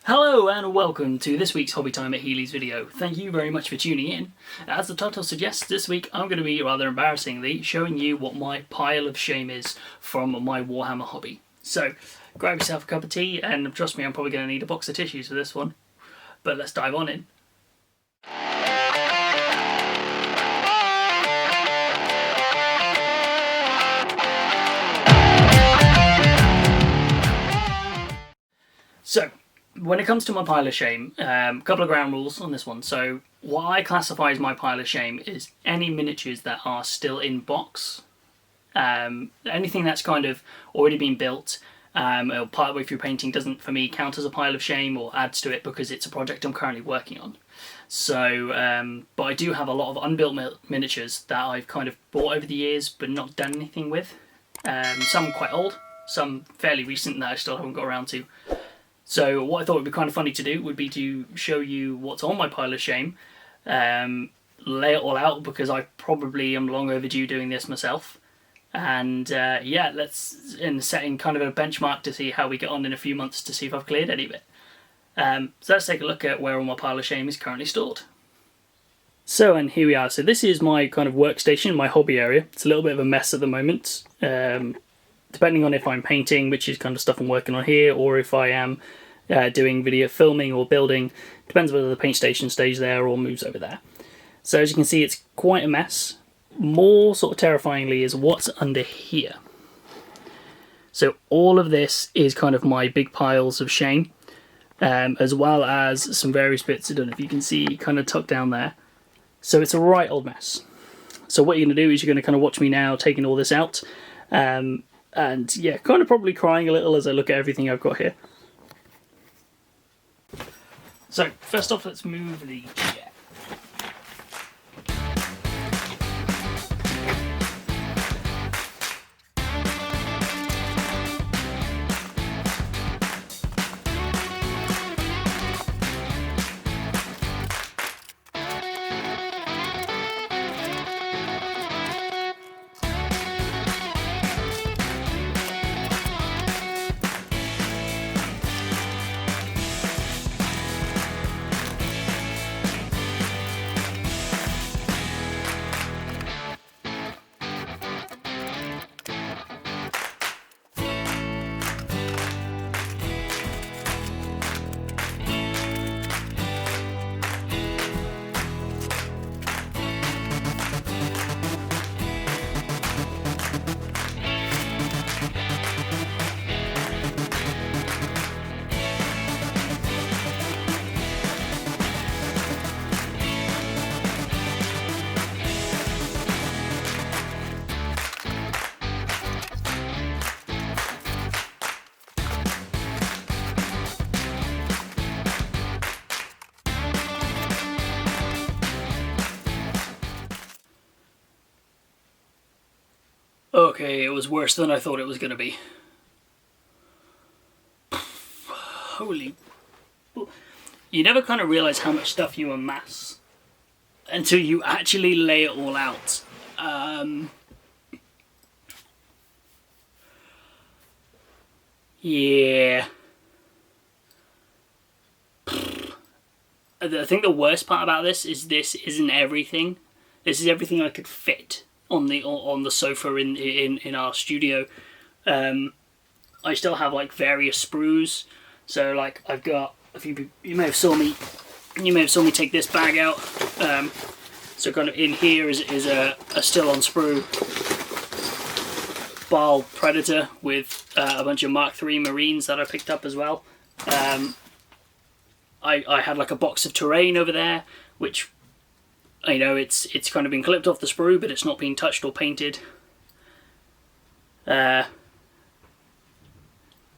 Hello and welcome to this week's Hobbytime at Healys video. Thank you very much for tuning in. As the title suggests, this week I'm going to be rather embarrassingly showing you what my pile of shame is from my Warhammer hobby. So grab yourself a cup of tea, and trust me, I'm probably going to need a box of tissues for this one. But let's dive on in. So, when it comes to my pile of shame, a couple of ground rules on this one. So, what I classify as my pile of shame is any miniatures that are still in box. Anything that's kind of already been built, or part of the way through painting doesn't, for me, count as a pile of shame or adds to it because it's a project I'm currently working on. So, but I do have a lot of unbuilt miniatures that I've kind of bought over the years but not done anything with. Some quite old, some fairly recent that I still haven't got around to. So what I thought would be kind of funny to do would be to show you what's on my pile of shame, lay it all out because I probably am long overdue doing this myself, and yeah, let's setting kind of a benchmark to see how we get on in a few months to see if I've cleared any of it. So let's take a look at where all my pile of shame is currently stored. So, and here we are. So this is my kind of workstation, my hobby area. It's a little bit of a mess at the moment. Depending on if I'm painting, which is kind of stuff I'm working on here, or if I am doing video filming or building, depends whether the paint station stays there or moves over there. So as you can see, it's quite a mess. More sort of terrifyingly is what's under here. So all of this is kind of my big piles of shame, as well as some various bits, I don't know if you can see, kind of tucked down there. So it's a right old mess. So what you're going to do is you're going to kind of watch me now taking all this out. And yeah, kind of probably crying a little as I look at everything I've got here. So, first off, let's move the chair. Okay, it was worse than I thought it was going to be. Holy... You never kind of realise how much stuff you amass until you actually lay it all out. Yeah. I think the worst part about this isn't everything. This is everything I could fit on the sofa in our studio. I still have like various sprues. So like I've got a few. You may have saw me take this bag out. So kind of in here is a still on sprue Bal Predator with a bunch of Mark III Marines that I picked up as well. I had like a box of terrain over there, which, you know, it's kind of been clipped off the sprue, but it's not been touched or painted. Yeah,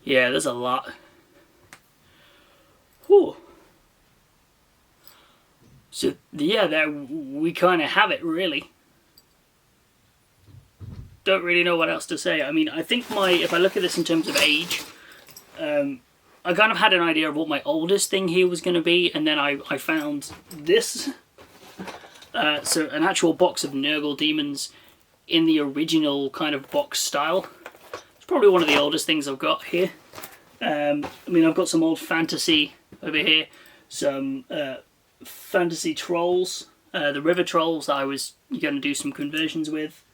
there's a lot. Whew. So yeah, there we kind of have it, really. Don't really know what else to say. I mean, I think if I look at this in terms of age, I kind of had an idea of what my oldest thing here was going to be, and then I found this. So an actual box of Nurgle demons in the original kind of box style. It's probably one of the oldest things I've got here. I mean, I've got some old fantasy Over here, some fantasy trolls, the river trolls that I was going to do some conversions with.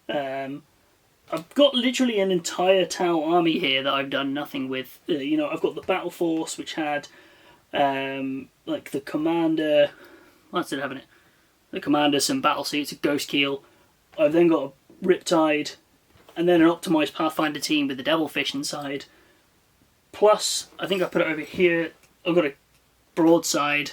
I've got literally an entire Tau army here that I've done nothing with. You know, I've got the battle force, which had like the commander. What's it having it? The commander, some battle suits, a ghost keel. I've then got a Riptide, and then an optimised Pathfinder team with the Devilfish inside. Plus, I think I put it over here. I've got a broadside.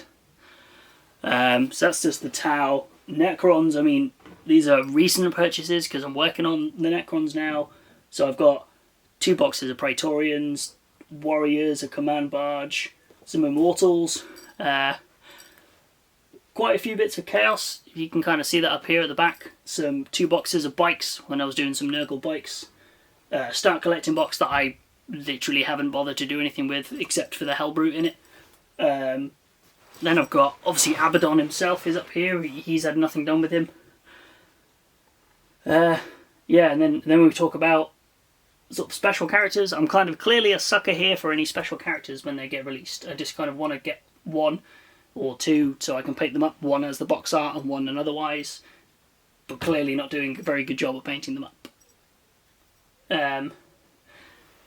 So that's just the Tau. Necrons, I mean, these are recent purchases because I'm working on the Necrons now. So I've got 2 boxes of Praetorians, Warriors, a Command Barge, some Immortals, quite a few bits of Chaos. You can kind of see that up here at the back. Some 2 boxes of bikes when I was doing some Nurgle bikes. Start collecting box that I literally haven't bothered to do anything with except for the Hellbrute in it. Then I've got, obviously, Abaddon himself is up here. He's had nothing done with him. Yeah, and then we talk about sort of special characters. I'm kind of clearly a sucker here for any special characters when they get released. I just kind of want to get 1 or 2 so I can paint them up. 1 as the box art and 1 and otherwise. But clearly not doing a very good job of painting them up.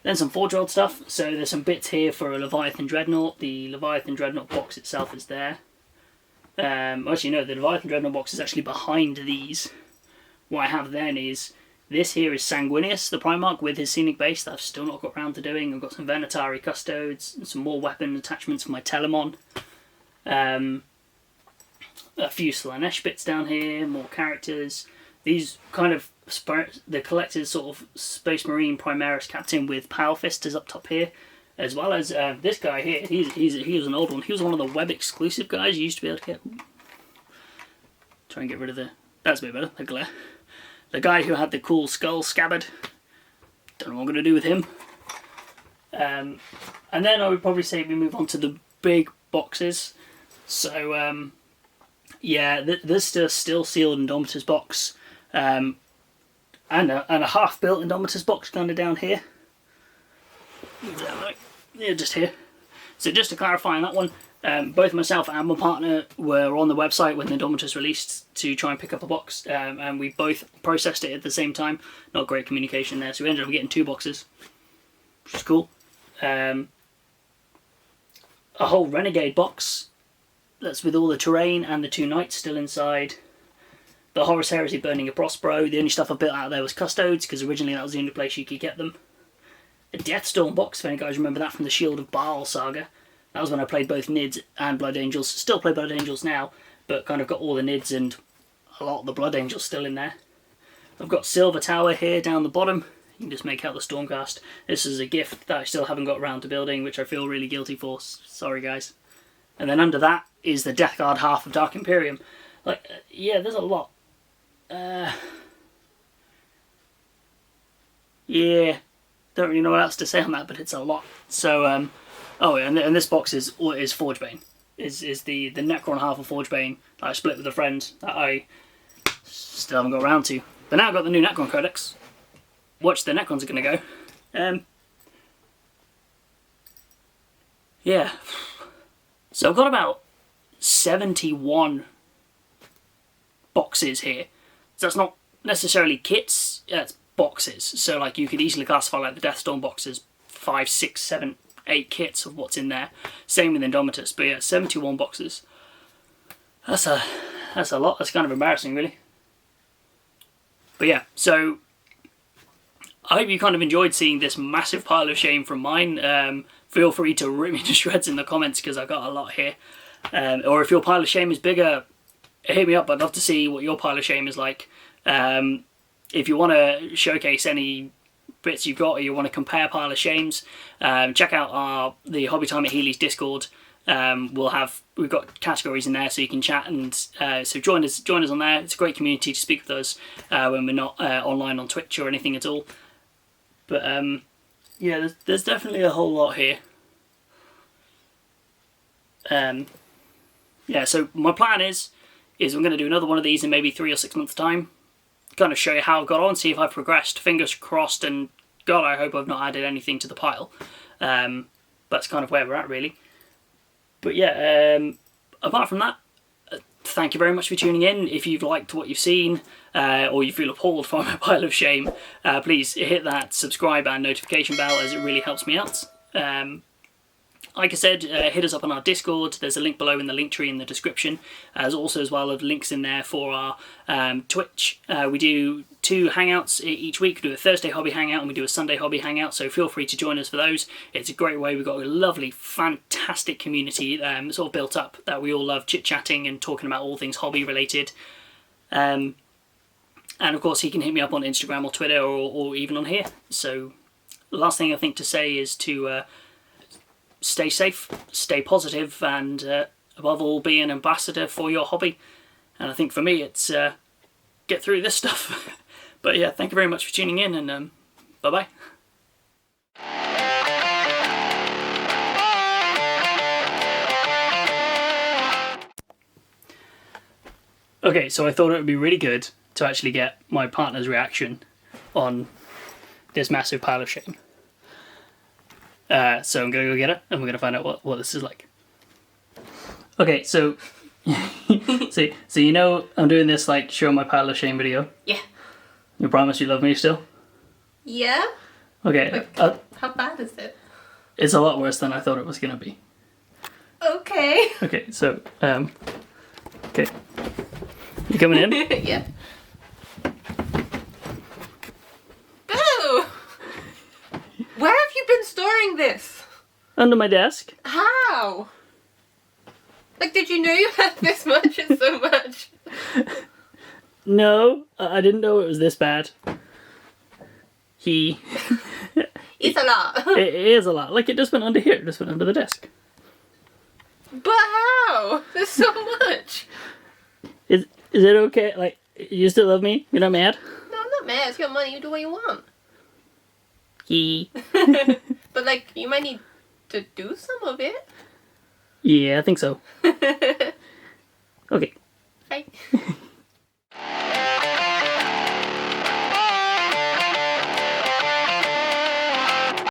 Then some Forge World stuff. So there's some bits here for a Leviathan Dreadnought. The Leviathan Dreadnought box itself is there. Actually no, the Leviathan Dreadnought box is actually behind these. What I have then is, this here is Sanguinius, the Primarch, with his scenic base that I've still not got around to doing. I've got some Venatari Custodes, and some more weapon attachments for my Telemon. A few Slaanesh bits down here, more characters. These kind of, the collector's sort of Space Marine Primaris Captain with Power Fist is up top here. As well as this guy here, he was an old one. He was one of the web exclusive guys you used to be able to get. Try and get rid of the, that's a bit better, the glare. The guy who had the cool skull scabbard. Don't know what I'm going to do with him. And then I would probably say we move on to the big boxes. So, yeah, there's still sealed Indomitus box. And a half-built Indomitus box kind of down here. Yeah, just here. So just to clarify on that one, both myself and my partner were on the website when the Indomitus released to try and pick up a box, and we both processed it at the same time. Not great communication there, so we ended up getting 2 boxes, which is cool. A whole Renegade box that's with all the terrain and the 2 knights still inside. The Horus Heresy Burning of Prospero. The only stuff I built out there was Custodes, because originally that was the only place you could get them. A Deathstorm box, if any guys remember that from the Shield of Baal saga. That was when I played both Nids and Blood Angels. Still play Blood Angels now, but kind of got all the Nids and a lot of the Blood Angels still in there. I've got Silver Tower here down the bottom. You can just make out the Stormcast. This is a gift that I still haven't got around to building, which I feel really guilty for. Sorry, guys. And then under that is the Death Guard half of Dark Imperium. Like, yeah, there's a lot. Yeah, don't really know what else to say on that, but it's a lot. So, oh, and this box is Forgebane. Is the Necron half of Forgebane that I split with a friend that I still haven't got around to. But now I've got the new Necron Codex. Watch the Necrons are going to go. Yeah. So I've got about 71 boxes here. So that's not necessarily kits, it's boxes. So like you could easily classify like the Deathstorm boxes 5, 6, 7, 8 kits of what's in there. Same with Indomitus, but yeah, 71 boxes. That's a lot. That's kind of embarrassing, really. But yeah, so I hope you kind of enjoyed seeing this massive pile of shame from mine. Feel free to rip me to shreds in the comments because I got a lot here. Or if your pile of shame is bigger, hit me up. I'd love to see what your pile of shame is like. If you want to showcase any bits you've got or you want to compare pile of shames, check out the Hobbytime at Healys Discord. We've got categories in there so you can chat, and so join us on there. It's a great community to speak with us when we're not online on Twitch or anything at all. But yeah, there's definitely a whole lot here. Yeah, so my plan is I'm going to do another one of these in maybe 3 or 6 months time. Kind of show you how I got on, see if I've progressed. Fingers crossed, and God, I hope I've not added anything to the pile. That's kind of where we're at, really. But yeah, apart from that, thank you very much for tuning in. If you've liked what you've seen, or you feel appalled by my pile of shame, please hit that subscribe and notification bell, as it really helps me out. Like I said, hit us up on our Discord. There's a link below in the link tree in the description. There's also as well links in there for our Twitch. We do 2 hangouts each week. We do a Thursday hobby hangout and we do a Sunday hobby hangout, so feel free to join us for those. It's a great way. We've got a lovely, fantastic community sort of built up that we all love chit-chatting and talking about all things hobby related. And of course, he can hit me up on Instagram or Twitter or even on here. So the last thing I think to say is to stay safe, stay positive, and above all, be an ambassador for your hobby. And I think for me, it's get through this stuff. But yeah, thank you very much for tuning in, and bye-bye. Okay, so I thought it would be really good to actually get my partner's reaction on this massive pile of shame. So I'm going to go get it, and we're going to find out what this is like. Okay, so so you know I'm doing this like show my pile of shame video? Yeah. You promise you love me still? Yeah? Okay. How bad is it? It's a lot worse than I thought it was going to be. Okay. Okay, so, okay. You coming in? Yeah. Boo! Where have you been storing this? Under my desk. How? Like, did you know you had this much and so much? No, I didn't know it was this bad. It's a lot. It is a lot. Like, it just went under here. It just went under the desk. But how? There's so much. Is it okay? Like, you still love me? You're not mad? No, I'm not mad. It's your money. You do what you want. He. But, like, you might need to do some of it. Yeah, I think so. Okay. Bye.